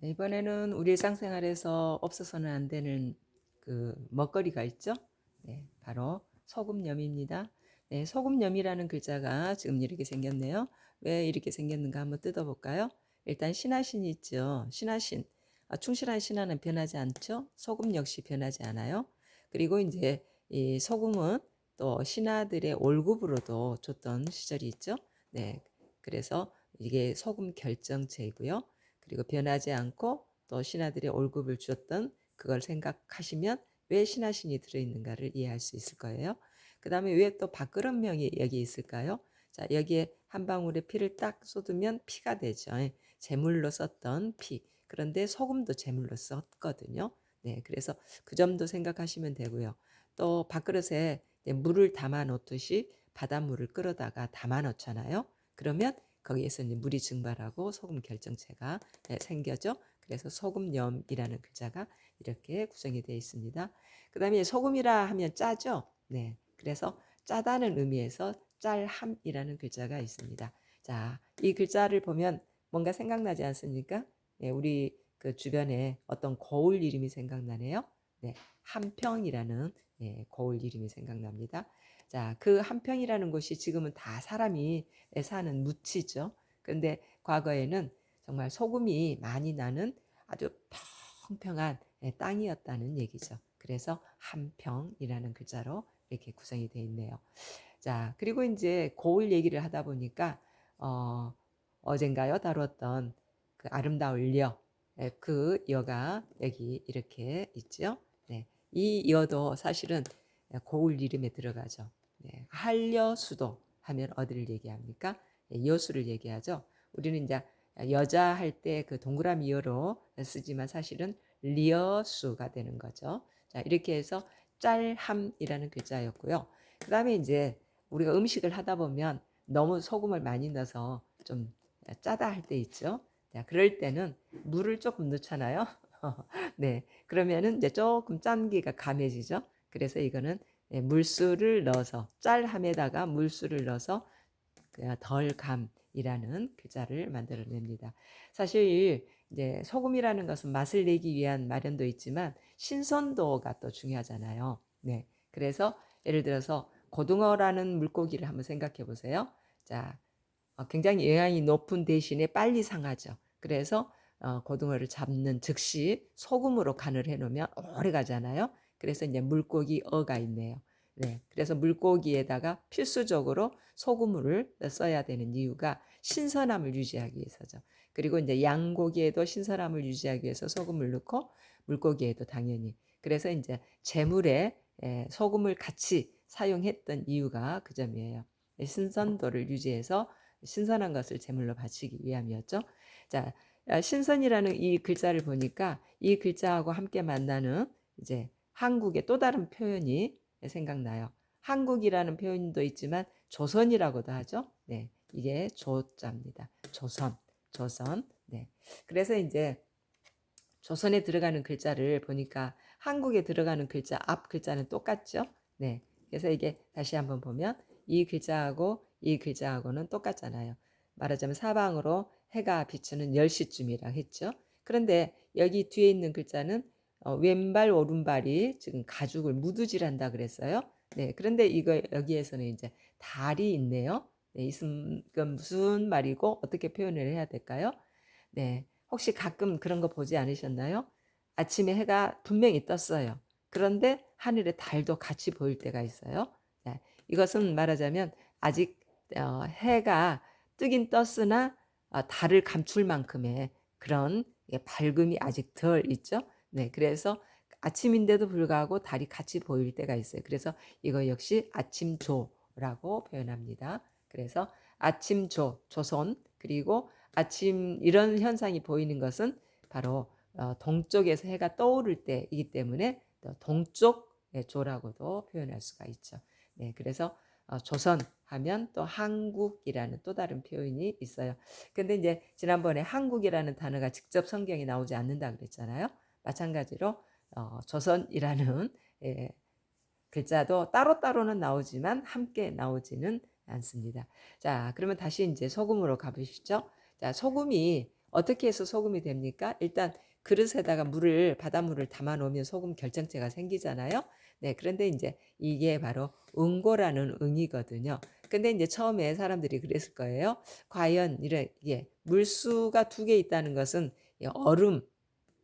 네, 이번에는 우리 일상생활에서 없어서는 안 되는 그 먹거리가 있죠. 네, 바로 소금염입니다. 네, 소금염이라는 글자가 지금 이렇게 생겼네요. 왜 이렇게 생겼는가 한번 뜯어볼까요? 일단 신하신이 있죠. 신하신. 충실한 신하는 변하지 않죠. 소금 역시 변하지 않아요. 그리고 이제 이 소금은 또 신하들의 월급으로도 줬던 시절이 있죠. 네, 그래서 이게 소금 결정체이고요. 그리고 변하지 않고 또 신하들의 월급을 주었던 그걸 생각하시면 왜 신하신이 들어있는가를 이해할 수 있을 거예요. 그 다음에 왜 또 밥그릇명이 여기 있을까요? 자, 여기에 한 방울의 피를 딱 쏟으면 피가 되죠. 제물로 썼던 피. 그런데 소금도 제물로 썼거든요. 네, 그래서 그 점도 생각하시면 되고요. 또 밥그릇에 물을 담아 놓듯이 바닷물을 끌어다가 담아 놓잖아요. 그러면 거기에서 이제 물이 증발하고 소금 결정체가 생겨죠. 그래서 소금염이라는 글자가 이렇게 구성이 되어 있습니다. 그 다음에 소금이라 하면 짜죠. 네, 그래서 짜다는 의미에서 짤함이라는 글자가 있습니다. 자, 이 글자를 보면 뭔가 생각나지 않습니까? 네, 우리 그 주변에 어떤 고을 이름이 생각나네요. 네, 한평이라는 고을 이름이 생각납니다. 자, 그 한평이라는 곳이 지금은 다 사람이 사는 묻지죠. 그런데 과거에는 정말 소금이 많이 나는 아주 평평한 땅이었다는 얘기죠. 그래서 한평이라는 글자로 이렇게 구성이 되어 있네요. 자, 그리고 이제 고을 얘기를 하다 보니까 어젠가요 다뤘던 그 아름다울 여, 그 여가 여기 이렇게 있죠. 네, 이 여도 사실은 고을 이름에 들어가죠. 네, 한려수도 하면 어디를 얘기합니까? 여수를 얘기하죠. 우리는 이제 여자 할 때 그 동그라미 여로 쓰지만 사실은 리어수가 되는 거죠. 자, 이렇게 해서 짤함이라는 글자였고요. 그 다음에 이제 우리가 음식을 하다 보면 너무 소금을 많이 넣어서 좀 짜다 할 때 있죠. 자, 그럴 때는 물을 조금 넣잖아요. 네, 그러면은 이제 조금 짠기가 감해지죠. 그래서 이거는 물수를 넣어서 짤함에다가 물수를 넣어서 덜감이라는 글자를 만들어냅니다. 사실 이제 소금이라는 것은 맛을 내기 위한 마련도 있지만 신선도가 또 중요하잖아요. 네, 그래서 예를 들어서 고등어라는 물고기를 한번 생각해 보세요. 자, 굉장히 영양이 높은 대신에 빨리 상하죠. 그래서 고등어를 잡는 즉시 소금으로 간을 해놓으면 오래 가잖아요. 그래서 이제 물고기 어가 있네요. 네, 그래서 물고기에다가 필수적으로 소금물을 써야 되는 이유가 신선함을 유지하기 위해서죠. 그리고 이제 양고기에도 신선함을 유지하기 위해서 소금을 넣고 물고기에도 당연히. 그래서 이제 재물에 소금을 같이 사용했던 이유가 그 점이에요. 신선도를 유지해서 신선한 것을 제물로 바치기 위함이었죠. 자, 신선이라는 이 글자를 보니까 이 글자하고 함께 만나는 이제 한국의 또 다른 표현이 생각나요. 한국이라는 표현도 있지만 조선이라고도 하죠. 네, 이게 조자입니다. 조선, 조선. 네, 그래서 이제 조선에 들어가는 글자를 보니까 한국에 들어가는 글자 앞 글자는 똑같죠. 네, 그래서 이게 다시 한번 보면 이 글자하고 이 글자하고는 똑같잖아요. 말하자면 사방으로 해가 비추는 10시쯤이라 했죠. 그런데 여기 뒤에 있는 글자는 왼발 오른발이 지금 가죽을 무드질한다 그랬어요. 네, 그런데 이거 여기에서는 이제 달이 있네요. 네, 이건 무슨 말이고 어떻게 표현을 해야 될까요? 네, 혹시 가끔 그런 거 보지 않으셨나요? 아침에 해가 분명히 떴어요. 그런데 하늘에 달도 같이 보일 때가 있어요. 네, 이것은 말하자면 아직 해가 뜨긴 떴으나 달을 감출 만큼의 그런 밝음이 아직 덜 있죠. 네, 그래서 아침인데도 불구하고 달이 같이 보일 때가 있어요. 그래서 이거 역시 아침조라고 표현합니다. 그래서 아침조, 조선, 그리고 아침 이런 현상이 보이는 것은 바로 동쪽에서 해가 떠오를 때이기 때문에 동쪽 조라고도 표현할 수가 있죠. 네, 그래서 조선 하면 또 한국이라는 또 다른 표현이 있어요. 근데 이제 지난번에 한국이라는 단어가 직접 성경에 나오지 않는다 그랬잖아요. 마찬가지로 조선이라는 예, 글자도 따로따로는 나오지만 함께 나오지는 않습니다. 자, 그러면 다시 이제 소금으로 가보시죠. 자, 소금이 어떻게 해서 소금이 됩니까? 일단 그릇에다가 바닷물을 담아 놓으면 소금 결정체가 생기잖아요. 네, 그런데 이제 이게 바로 응고라는 응이거든요. 근데 이제 처음에 사람들이 그랬을 거예요. 과연 이게 물수가 두 개 있다는 것은 얼음,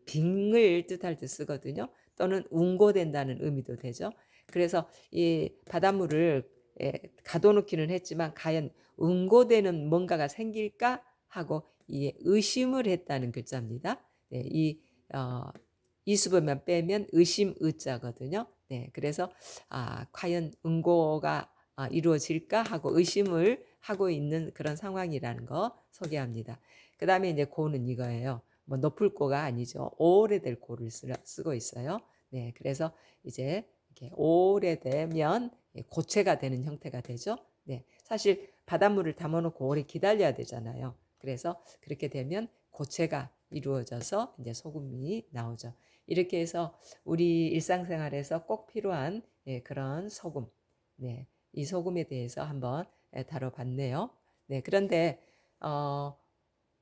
빙을 뜻할 때 쓰거든요. 또는 응고된다는 의미도 되죠. 그래서 이 바닷물을 가둬놓기는 했지만 과연 응고되는 뭔가가 생길까 하고 의심을 했다는 글자입니다. 네, 이수보면 빼면 의심 의자거든요. 네, 그래서 과연 응고가 이루어질까 하고 의심을 하고 있는 그런 상황이라는 거 소개합니다. 그 다음에 이제 고는 이거예요. 뭐 높을 고가 아니죠. 오래될 고를 쓰고 있어요. 네, 그래서 이제 이렇게 오래되면 고체가 되는 형태가 되죠. 네, 사실 바닷물을 담아놓고 오래 기다려야 되잖아요. 그래서 그렇게 되면 고체가 이루어져서 이제 소금이 나오죠. 이렇게 해서 우리 일상생활에서 꼭 필요한 그런 소금, 네, 이 소금에 대해서 한번 다뤄봤네요. 네, 그런데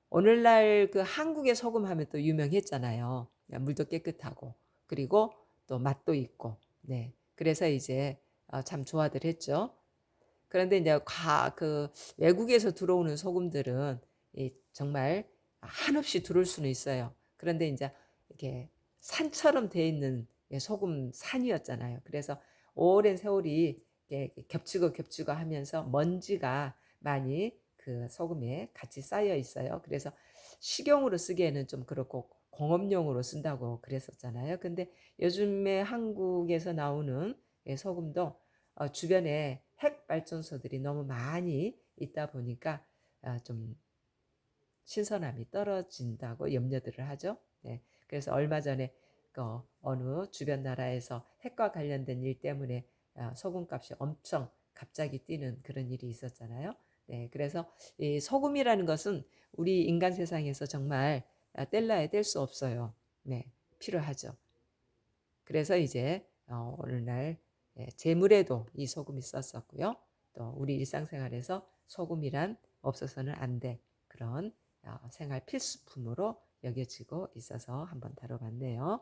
오늘날 그 한국의 소금 하면 또 유명했잖아요. 물도 깨끗하고 그리고 또 맛도 있고, 네, 그래서 이제 참 좋아들 했죠. 그런데 이제 그 외국에서 들어오는 소금들은 정말 한없이 들어올 수는 있어요. 그런데 이제 이렇게 산처럼 돼 있는 소금 산이었잖아요. 그래서 오랜 세월이 겹치고 하면서 먼지가 많이 그 소금에 같이 쌓여 있어요. 그래서 식용으로 쓰기에는 좀 그렇고 공업용으로 쓴다고 그랬었잖아요. 근데 요즘에 한국에서 나오는 소금도 주변에 핵 발전소들이 너무 많이 있다 보니까 좀 신선함이 떨어진다고 염려들을 하죠. 네. 그래서 얼마 전에 어느 주변 나라에서 핵과 관련된 일 때문에 소금값이 엄청 갑자기 뛰는 그런 일이 있었잖아요. 네. 그래서 이 소금이라는 것은 우리 인간 세상에서 정말 뗄래야 뗄 수 없어요. 네. 필요하죠. 그래서 이제 오늘날 재물에도 이 소금이 썼었고요. 또 우리 일상생활에서 소금이란 없어서는 안 돼 그런 생활 필수품으로 여겨지고 있어서 한번 다뤄봤네요.